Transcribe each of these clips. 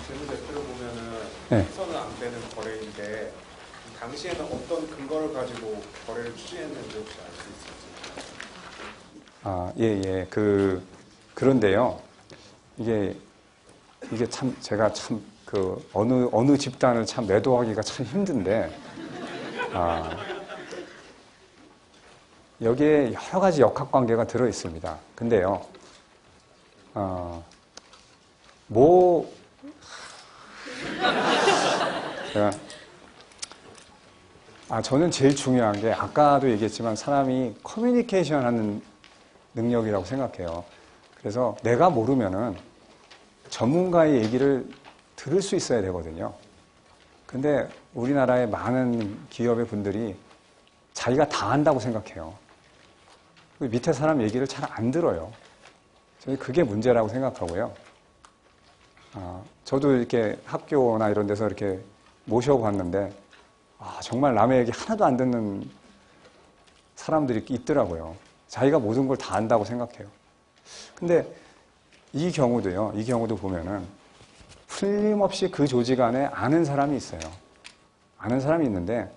질문 댓글을 보면은 네. 해서는 안 되는 거래인데 당시에는 어떤 근거를 가지고 거래를 추진했는지 혹시 알 수 있을지? 그런데요. 이게 참, 제가 참, 어느 집단을 참 매도하기가 참 힘든데, 여기에 여러 가지 역학관계가 들어 있습니다. 근데요, 저는 제일 중요한 게, 아까도 얘기했지만, 사람이 커뮤니케이션 하는 능력이라고 생각해요. 그래서 내가 모르면은 전문가의 얘기를 들을 수 있어야 되거든요. 근데 우리나라의 많은 기업의 분들이 자기가 다 안다고 생각해요. 밑에 사람 얘기를 잘 안 들어요. 저는 그게 문제라고 생각하고요. 저도 이렇게 학교나 이런 데서 이렇게 모셔봤는데, 정말 남의 얘기 하나도 안 듣는 사람들이 있더라고요. 자기가 모든 걸 다 안다고 생각해요. 근데 이 경우도 보면은 틀림없이 그 조직 안에 아는 사람이 있어요. 아는 사람이 있는데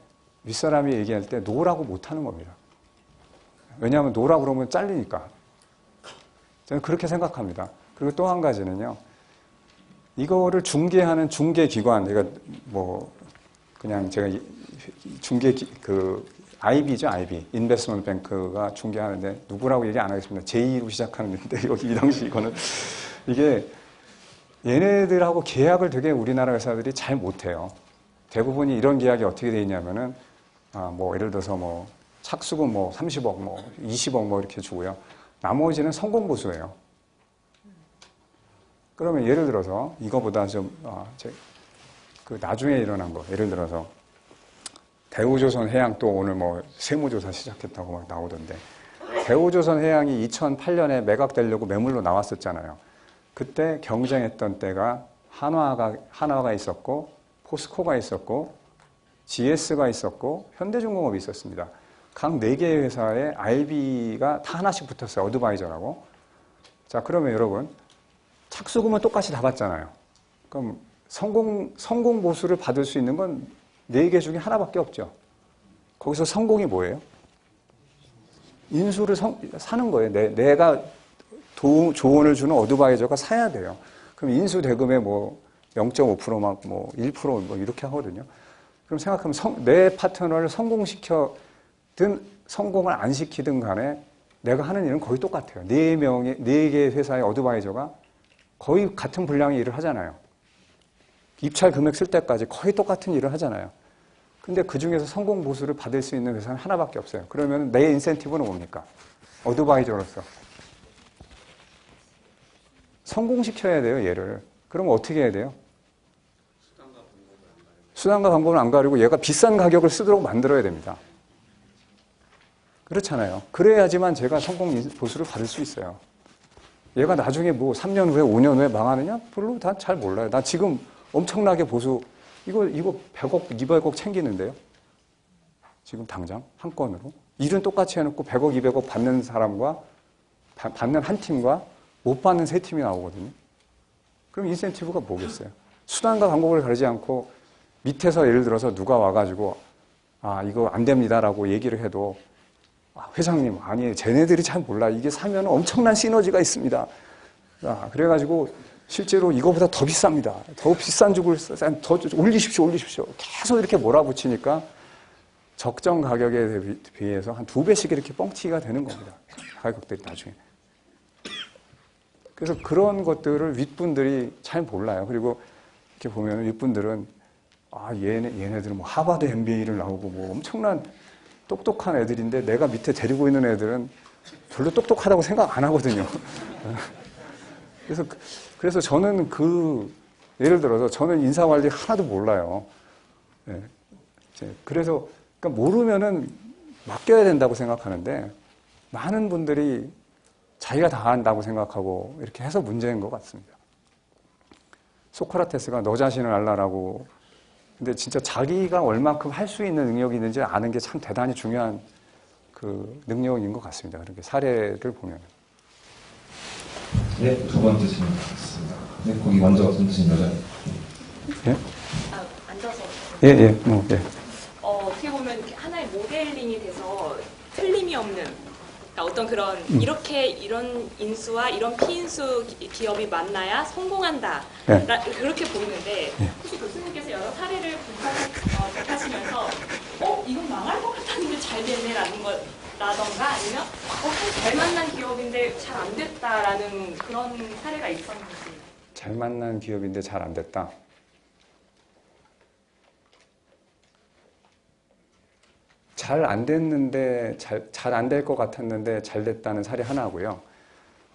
윗사람이 얘기할 때 노라고 못하는 겁니다. 왜냐하면 노라고 그러면 잘리니까. 저는 그렇게 생각합니다. 그리고 또 한 가지는요. 이거를 중개하는 중개기관, 제가 IB죠, IB. 인베스트먼트 뱅크가 중개하는데 누구라고 얘기 안 하겠습니다. J로 시작하는데 이 당시 이거는 이게 얘네들하고 계약을 되게 우리나라 회사들이 잘 못해요. 대부분이 이런 계약이 어떻게 돼 있냐면은 예를 들어서 착수금 30억, 20억 이렇게 주고요. 나머지는 성공보수예요. 그러면 예를 들어서 이거보다 나중에 일어난 거, 예를 들어서 대우조선해양 또 오늘 세무조사 시작했다고 막 나오던데, 대우조선해양이 2008년에 매각되려고 매물로 나왔었잖아요. 그때 경쟁했던 때가 한화가 있었고, 포스코가 있었고, GS가 있었고, 현대중공업이 있었습니다. 각 4개의 회사에 IB가 다 하나씩 붙었어요. 어드바이저라고. 자, 그러면 여러분, 착수금은 똑같이 다 받잖아요. 그럼 성공 보수를 받을 수 있는 건 4개 중에 하나밖에 없죠. 거기서 성공이 뭐예요? 인수를 사는 거예요. 내가 조언을 주는 어드바이저가 사야 돼요. 그럼 인수 대금의 0.5% 1% 이렇게 하거든요. 그럼 생각하면 내 파트너를 성공시켜든 성공을 안 시키든 간에 내가 하는 일은 거의 똑같아요. 4개의 회사의 어드바이저가 거의 같은 분량의 일을 하잖아요. 입찰 금액 쓸 때까지 거의 똑같은 일을 하잖아요. 근데 그 중에서 성공 보수를 받을 수 있는 회사는 하나밖에 없어요. 그러면 내 인센티브는 뭡니까? 어드바이저로서 성공시켜야 돼요, 얘를. 그러면 어떻게 해야 돼요? 수단과 방법을 안 가리고 얘가 비싼 가격을 쓰도록 만들어야 됩니다. 그렇잖아요. 그래야지만 제가 성공 보수를 받을 수 있어요. 얘가 나중에 3년 후에 5년 후에 망하느냐? 별로 다 잘 몰라요. 나 지금 엄청나게 보수 이거 100억, 200억 챙기는데요. 지금 당장 한 건으로. 일은 똑같이 해놓고 100억, 200억 받는 사람과 받는 한 팀과 못 받는 3팀이 나오거든요. 그럼 인센티브가 뭐겠어요? 수단과 방법을 가리지 않고 밑에서 예를 들어서 누가 와가지고 이거 안 됩니다라고 얘기를 해도 회장님 아니에요. 쟤네들이 잘 몰라. 이게 사면 엄청난 시너지가 있습니다. 그래가지고 실제로 이거보다 더 비쌉니다. 더 비싼 죽을 더 올리십시오. 계속 이렇게 몰아붙이니까 적정 가격에 비해서 한 2배씩 이렇게 뻥튀기가 되는 겁니다. 가격들이 나중에. 그래서 그런 것들을 윗분들이 잘 몰라요. 그리고 이렇게 보면 윗분들은 얘네들은 하버드 MBA를 나오고 엄청난 똑똑한 애들인데 내가 밑에 데리고 있는 애들은 별로 똑똑하다고 생각 안 하거든요. 그래서 저는 예를 들어서 저는 인사관리 하나도 몰라요. 네. 그래서 모르면은 맡겨야 된다고 생각하는데 많은 분들이 자기가 다 한다고 생각하고 이렇게 해서 문제인 것 같습니다. 소크라테스가 너 자신을 알라라고 근데 진짜 자기가 얼만큼 할 수 있는 능력이 있는지 아는 게 참 대단히 중요한 능력인 것 같습니다. 그렇게 사례를 보면. 네, 2번째 질문 받겠습니다. 네, 거기 먼저 던지신 여자. 예? 앉아서. 예. 어떻게 보면 이렇게 하나의 모델링이 돼서 틀림이 없는, 그러니까 어떤 그런 이런 인수와 이런 피인수 기업이 만나야 성공한다. 예. 그렇게 보이는데 혹시 교수님께서 여러 사례를 접하시면서 이건 망할 것 같았는데 잘 됐네라는 거라던가 아니면 잘 만난 기업인데 잘 안 됐다라는 그런 사례가 있었는지. 잘 만난 기업인데 잘 안 됐다. 잘 안 됐는데 잘 안 될 것 같았는데 잘 됐다는 사례 하나고요.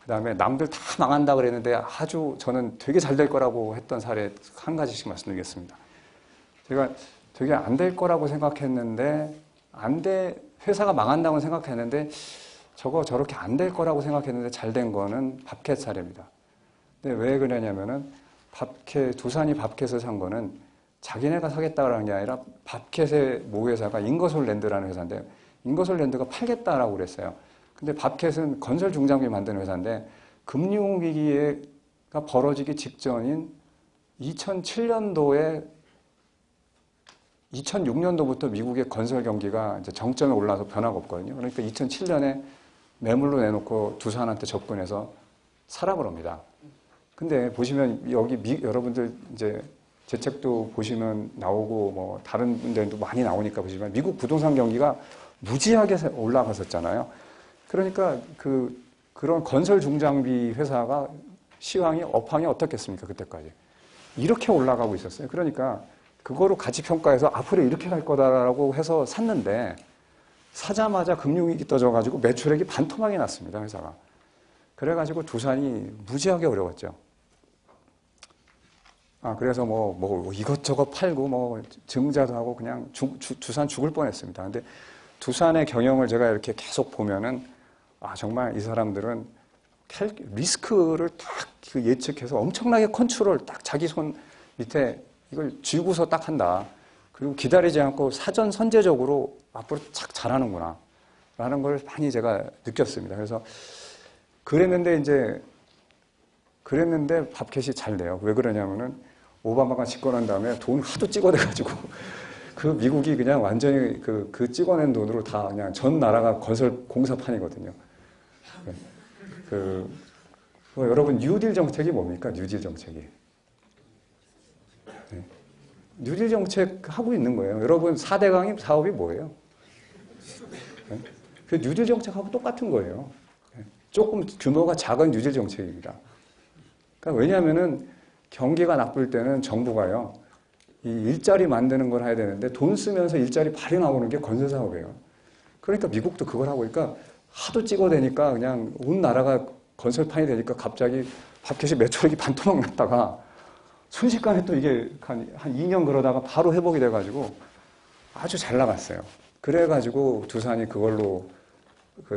그 다음에 남들 다 망한다 그랬는데 아주 저는 되게 잘 될 거라고 했던 사례 한 가지씩 말씀드리겠습니다. 제가 되게 안 될 거라고 생각했는데 회사가 망한다고 생각했는데 저렇게 안 될 거라고 생각했는데 잘 된 거는 밥캣 사례입니다. 근데 왜 그러냐면은 두산이 밥캣을 산 거는 자기네가 사겠다라는 게 아니라 밥캣의 모회사가 인거솔랜드라는 회사인데 인거솔랜드가 팔겠다라고 그랬어요. 근데 밥캣은 건설 중장비 만드는 회사인데 금융위기가 벌어지기 직전인 2007년도에 2006년도부터 미국의 건설 경기가 이제 정점에 올라서 변화가 없거든요. 그러니까 2007년에 매물로 내놓고 두산한테 접근해서 사라 그럽니다. 근데 보시면 여기 여러분들 이제 제 책도 보시면 나오고 뭐 다른 분들도 많이 나오니까 보시면 미국 부동산 경기가 무지하게 올라갔었잖아요. 그러니까 그런 건설 중장비 회사가 업황이 어떻겠습니까? 그때까지. 이렇게 올라가고 있었어요. 그러니까 그거로 가치 평가해서 앞으로 이렇게 갈 거다라고 해서 샀는데 사자마자 금융위기 떠져가지고 매출액이 반토막이 났습니다. 회사가. 그래가지고 두산이 무지하게 어려웠죠. 그래서 뭐 이것저것 팔고 뭐 증자도 하고 그냥 두산 죽을 뻔했습니다. 근데 두산의 경영을 제가 이렇게 계속 보면은 정말 이 사람들은 리스크를 딱 예측해서 엄청나게 컨트롤 딱 자기 손 밑에 이걸 쥐고서 딱 한다. 그리고 기다리지 않고 사전 선제적으로 앞으로 착 잘하는구나 라는 걸 많이 제가 느꼈습니다. 그래서 그랬는데 밥캣이 잘 돼요. 왜 그러냐면은 오바마가 집권한 다음에 돈 하도 찍어대가지고 그 미국이 그냥 완전히 그 찍어낸 돈으로 다 그냥 전 나라가 건설 공사판이거든요. 여러분 뉴딜 정책이 뭡니까? 뉴딜 정책이. 네. 뉴딜 정책 하고 있는 거예요. 여러분 4대 강의 사업이 뭐예요? 네. 그 뉴딜 정책하고 똑같은 거예요. 네. 조금 규모가 작은 뉴딜 정책입니다. 그러니까 왜냐하면은 경기가 나쁠 때는 정부가요, 이 일자리 만드는 걸 해야 되는데 돈 쓰면서 일자리 발이 나오는 게 건설 사업이에요. 그러니까 미국도 그걸 하고 있으니까 하도 찍어대니까 그냥 온 나라가 건설판이 되니까 갑자기 밥캣이 매출액이 반토막 났다가 순식간에 또 이게 한 2년 그러다가 바로 회복이 돼가지고 아주 잘 나갔어요. 그래가지고 두산이 그걸로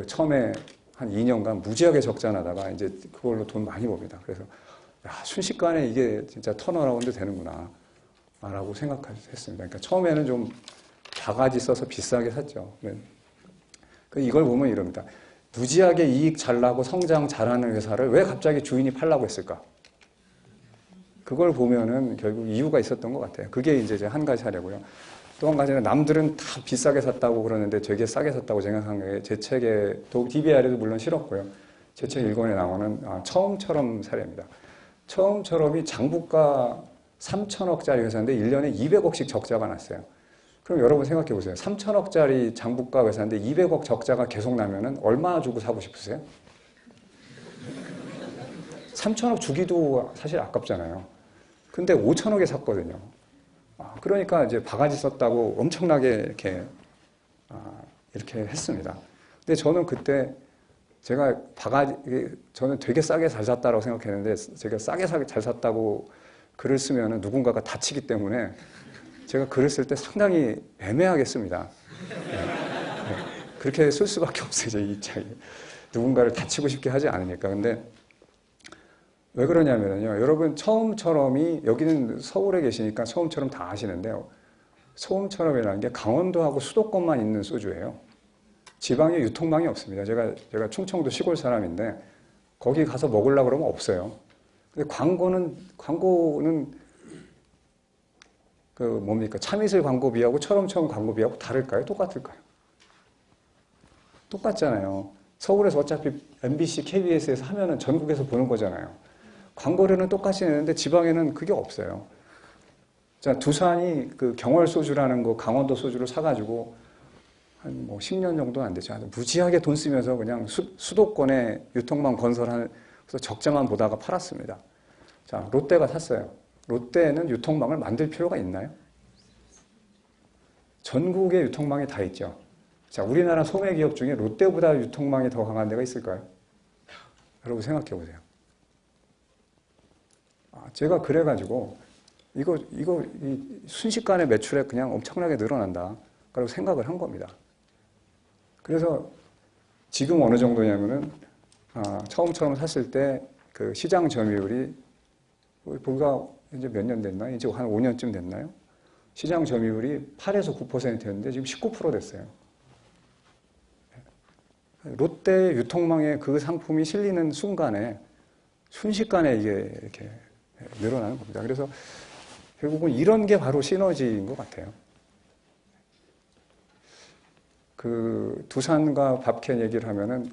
처음에 한 2년간 무지하게 적자나다가 이제 그걸로 돈 많이 법니다. 그래서 순식간에 이게 진짜 턴어라운드 되는구나 라고 생각했습니다. 그러니까 처음에는 좀 바가지 써서 비싸게 샀죠. 이걸 보면 이럽니다. 무지하게 이익 잘 나고 성장 잘하는 회사를 왜 갑자기 주인이 팔라고 했을까? 그걸 보면은 결국 이유가 있었던 것 같아요. 그게 이제 한 가지 사례고요. 또 한 가지는 남들은 다 비싸게 샀다고 그러는데 되게 싸게 샀다고 생각한 게 제 책에 DBR에도 물론 실었고요. 제 책 1권에 나오는 처음처럼 사례입니다. 처음처럼이 장부가 3천억짜리 회사인데 1년에 200억씩 적자가 났어요. 그럼 여러분 생각해 보세요. 3천억짜리 장부가 회사인데 200억 적자가 계속 나면은 얼마 주고 사고 싶으세요? 3천억 주기도 사실 아깝잖아요. 근데 5천억에 샀거든요. 그러니까 이제 바가지 썼다고 엄청나게 이렇게 했습니다. 근데 저는 그때 저는 되게 싸게 잘 샀다고 생각했는데 제가 싸게 잘 샀다고 글을 쓰면 누군가가 다치기 때문에 제가 글을 쓸 때 상당히 애매하게 씁니다. 그렇게 쓸 수밖에 없어요. 이 책이. 누군가를 다치고 싶게 하지 않으니까. 근데 왜 그러냐면요. 여러분 처음처럼이 여기는 서울에 계시니까 처음처럼 다 아시는데요. 처음처럼이라는 게 강원도하고 수도권만 있는 소주예요. 지방에 유통망이 없습니다. 제가 충청도 시골 사람인데 거기 가서 먹으려고 그러면 없어요. 근데 광고는 그 뭡니까? 참이슬 광고비하고 철험처럼 광고비하고 다를까요? 똑같을까요? 똑같잖아요. 서울에서 어차피 MBC, KBS에서 하면은 전국에서 보는 거잖아요. 광고료는 똑같이 내는데 지방에는 그게 없어요. 자, 두산이 그 경월 소주라는 거 강원도 소주를 사가지고 한 뭐 10년 정도 안 되죠. 무지하게 돈 쓰면서 그냥 수도권에 유통망 건설하면서 적자만 보다가 팔았습니다. 자, 롯데가 샀어요. 롯데는 유통망을 만들 필요가 있나요? 전국에 유통망이 다 있죠. 자, 우리나라 소매 기업 중에 롯데보다 유통망이 더 강한 데가 있을까요? 여러분 생각해 보세요. 제가 그래가지고 이거 순식간에 매출액 그냥 엄청나게 늘어난다. 라고 생각을 한 겁니다. 그래서 지금 어느 정도냐면은 처음처럼 샀을 때 그 시장 점유율이 불과 이제 몇 년 됐나요? 이제 한 5년쯤 됐나요? 시장 점유율이 8에서 9%였는데 지금 19% 됐어요. 롯데 유통망에 그 상품이 실리는 순간에 순식간에 이게 이렇게 늘어나는 겁니다. 그래서 결국은 이런 게 바로 시너지인 것 같아요. 그 두산과 밥캔 얘기를 하면은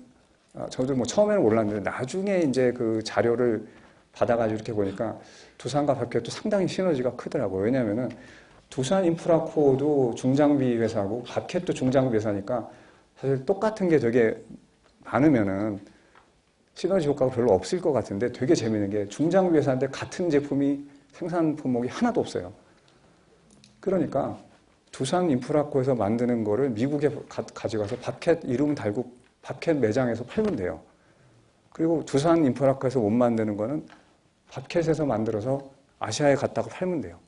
저도 뭐 처음에는 몰랐는데 나중에 이제 그 자료를 받아가지고 이렇게 보니까 두산과 밥캔도 상당히 시너지가 크더라고요. 왜냐면은 두산 인프라코어도 중장비 회사고 밥캔도 중장비 회사니까 사실 똑같은 게 되게 많으면은 시너지 효과가 별로 없을 것 같은데 되게 재밌는 게 중장비 회사인데 같은 제품이 생산 품목이 하나도 없어요. 그러니까 두산 인프라코에서 만드는 거를 미국에 가져가서 밥캣 이름 달고 밥캣 매장에서 팔면 돼요. 그리고 두산 인프라코에서 못 만드는 거는 밥캣에서 만들어서 아시아에 갖다가 팔면 돼요.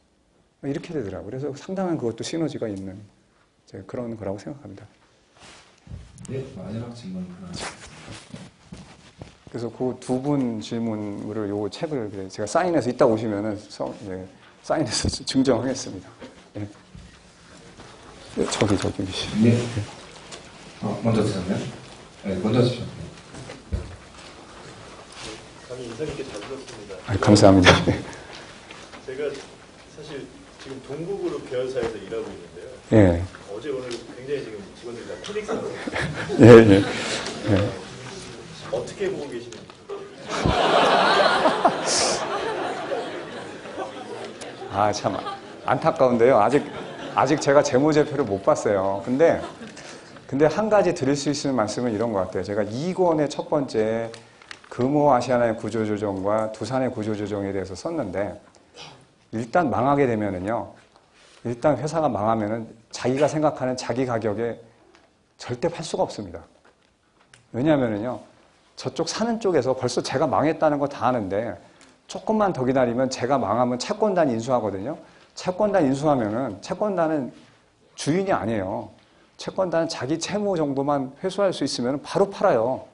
이렇게 되더라고요. 그래서 상당한 그것도 시너지가 있는 그런 거라고 생각합니다. 네, 마지막 질문 하나. 그래서 그 두 분 질문을 요 책을 제가 사인해서 이따 오시면은 사인해서 증정하겠습니다. 네. 네, 저기 계시. 네. 먼저 드셨나요? 네, 먼저 드시죠. 강의 인상 깊게 잘 들었습니다. 감사합니다. 제가 사실 지금 동국으로 계열사에서 일하고 있는데요. 예. 어제 오늘 굉장히 지금 직원들이 다 패닉 상태. 예. 어떻게 보고 계시는지. 참 안타까운데요. 아직 제가 재무제표를 못 봤어요. 근데 한 가지 드릴 수 있는 말씀은 이런 것 같아요. 제가 2권의 첫 번째 금호 아시아나의 구조조정과 두산의 구조조정에 대해서 썼는데 일단 망하게 되면은요. 일단 회사가 망하면은 자기가 생각하는 자기 가격에 절대 팔 수가 없습니다. 왜냐하면은요. 저쪽 사는 쪽에서 벌써 제가 망했다는 거 다 아는데 조금만 더 기다리면 제가 망하면 채권단 인수하거든요. 채권단 인수하면은 채권단은 주인이 아니에요. 채권단은 자기 채무 정도만 회수할 수 있으면 바로 팔아요.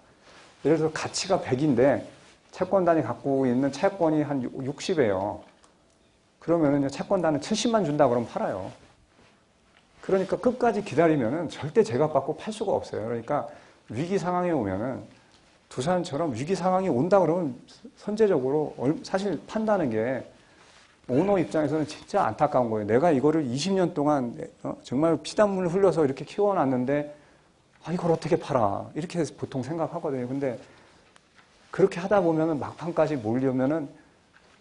예를 들어 가치가 100인데 채권단이 갖고 있는 채권이 한 60이에요. 그러면은 채권단은 70만 준다 그러면 팔아요. 그러니까 끝까지 기다리면은 절대 제값 받고 팔 수가 없어요. 그러니까 위기 상황이 오면은 두산처럼 위기 상황이 온다 그러면 선제적으로 사실 판다는 게 오너 입장에서는 진짜 안타까운 거예요. 내가 이거를 20년 동안 정말 피땀물을 흘려서 이렇게 키워놨는데 이걸 어떻게 팔아? 이렇게 보통 생각하거든요. 근데 그렇게 하다 보면은 막판까지 몰려면은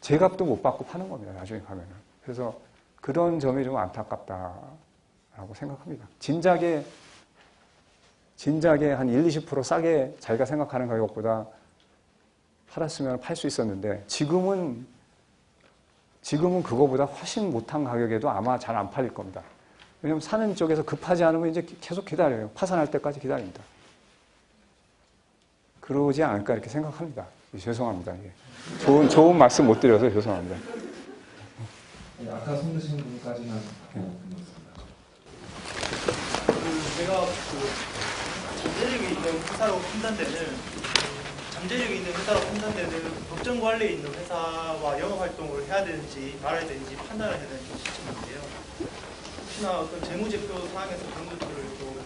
제값도 못 받고 파는 겁니다. 나중에 가면은. 그래서 그런 점이 좀 안타깝다라고 생각합니다. 진작에 한 1, 20% 싸게 자기가 생각하는 가격보다 팔았으면 팔 수 있었는데 지금은 그거보다 훨씬 못한 가격에도 아마 잘 안 팔릴 겁니다. 왜냐하면 사는 쪽에서 급하지 않으면 이제 계속 기다려요. 파산할 때까지 기다립니다. 그러지 않을까 이렇게 생각합니다. 죄송합니다. 좋은 말씀 못 드려서 죄송합니다. 아까 손드신 분까지는 제가 잠재력이 있는 회사로 판단되는 법정 관리에 있는 회사와 영업 활동을 해야 되는지 말아야 되는지 판단을 해야 되는 시점인데요. 혹시나 어떤 재무제표 사항에서 그런 것들을 좀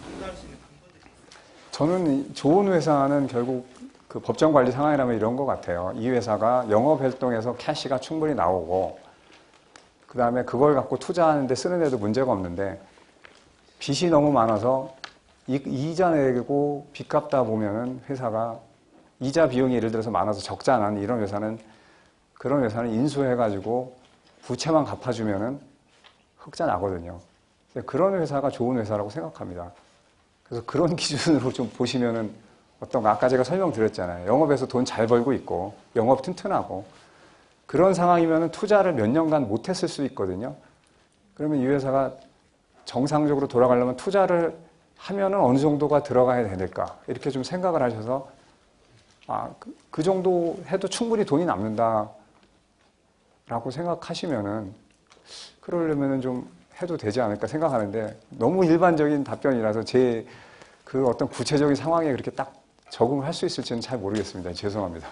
판단할 수 있는 근거들이 있을까요? 저는 좋은 회사는 결국 그 법정 관리 상황이라면 이런 것 같아요. 이 회사가 영업 활동에서 캐시가 충분히 나오고 그 다음에 그걸 갖고 투자하는데 쓰는 데도 문제가 없는데 빚이 너무 많아서 이자 내고 빚 갚다 보면은 회사가 이자 비용이 예를 들어서 많아서 적자 나는 이런 회사는 그런 회사는 인수해가지고 부채만 갚아주면은 흑자 나거든요. 그런 회사가 좋은 회사라고 생각합니다. 그래서 그런 기준으로 좀 보시면은 어떤가 아까 제가 설명드렸잖아요. 영업에서 돈 잘 벌고 있고 영업 튼튼하고 그런 상황이면은 투자를 몇 년간 못했을 수 있거든요. 그러면 이 회사가 정상적으로 돌아가려면 투자를 하면은 어느 정도가 들어가야 될까 이렇게 좀 생각을 하셔서 그 정도 해도 충분히 돈이 남는다라고 생각하시면은 그러려면은 좀 해도 되지 않을까 생각하는데 너무 일반적인 답변이라서 제 그 어떤 구체적인 상황에 그렇게 딱 적응을 할 수 있을지는 잘 모르겠습니다. 죄송합니다.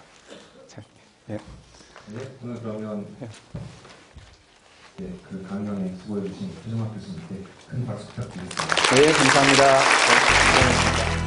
예. 네, 오늘 그러면 그 강연에 수고해주신 최종학 교수님께 큰 박수 부탁드리겠습니다. 네, 감사합니다. 네, 고맙습니다.